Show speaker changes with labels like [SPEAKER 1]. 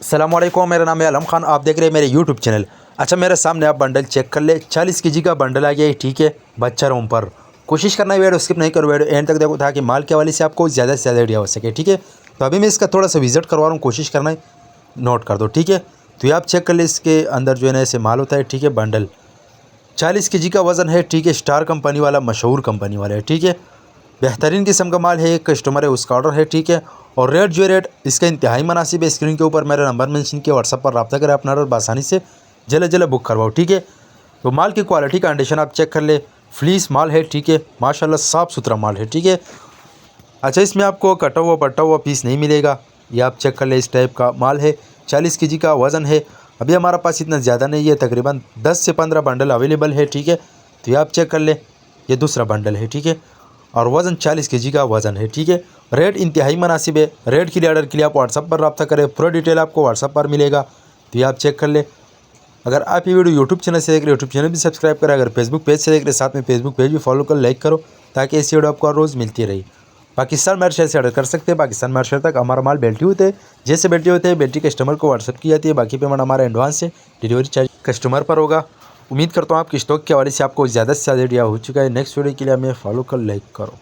[SPEAKER 1] अस्सलामुअलैकुम, मेरा नाम है आलम खान। आप देख रहे हैं मेरे यूट्यूब चैनल। अच्छा, मेरे सामने आप बंडल चेक कर ले। 40 केजी का बंडल आ गया है, ठीक है, बच्चा रूम पर। कोशिश करना है वीडियो स्किप नहीं करो, वीडियो एंड तक देखो ताकि माल के हवाले से आपको ज़्यादा से ज़्यादा आइडिया हो सके, ठीक है। तो अभी मैं इसका थोड़ा सा विजिट करवा रहा हूँ, कोशिश करना है नोट कर दो, ठीक है। तो ये आप चेक कर ले, इसके अंदर जो है ना ऐसे माल होता है, ठीक है। बंडल 40 केजी का वज़न है, ठीक है। स्टार कंपनी वाला, मशहूर कंपनी वाला है, ठीक है। बेहतरीन किस्म का माल है, एक कस्टमर है उसका ऑर्डर है, ठीक है। और रेट जो है रेट इसका इंतहाई मुनासिब है। स्क्रीन के ऊपर मेरा नंबर मेंशन किया, व्हाट्सअप पर रब्ता करें, अपना ऑर्डर आसानी से जल्द जल्द बुक करवाओ, ठीक है। तो माल की क्वालिटी कंडीशन आप चेक कर ले। फ्लीस माल है, ठीक है, माशाल्लाह साफ़ सुथरा माल है, ठीक है। अच्छा, इसमें आपको कटा हुआ पटा हुआ पीस नहीं मिलेगा, ये आप चेक कर ले। इस टाइप का माल है, 40 केजी का वज़न है। अभी हमारा पास इतना ज़्यादा नहीं है, तकरीबन 10 से 15 बंडल अवेलेबल है, ठीक है। तो ये आप चेक कर ले, ये दूसरा बंडल है, ठीक है। और वज़न 40 केजी का वज़न है, ठीक है। रेट इंतहाई मुनासिब है। रेट के लिए ऑर्डर के लिए आप व्हाट्सअप पर रब्ता करें, पूरा डिटेल आपको व्हाट्सअप पर मिलेगा। तो ये आप चेक कर ले। अगर आप ये वीडियो यूट्यूब चैनल से देख रहे हो, यूट्यूब चैनल भी सब्सक्राइब करें। अगर फेसबुक पेज से देख रहे हैं, साथ में फेसबुक पेज भी फॉलो कर, लाइक करो, ताकि ऐसी वीडियो आपको रोज़ मिलती रही। पाकिस्तान मेरे शहर से ऑर्डर कर सकते हैं। पाकिस्तान मेरे शहर तक हमारा माल बेल्टी होते हैं। जैसे बेल्टी होते हैं, बेल्टी कस्टमर को व्हाट्सअप की जाती है। बाकी पेमेंट हमारा एडवांस से डिलीवरी चार्ज कस्टमर पर होगा। उम्मीद करता हूँ आपकी स्टॉक के हवाले से आपको ज़्यादा से ज़्यादा आइडिया हो चुका है। नेक्स्ट वीडियो के लिए हमें फॉलो कर, लाइक करो।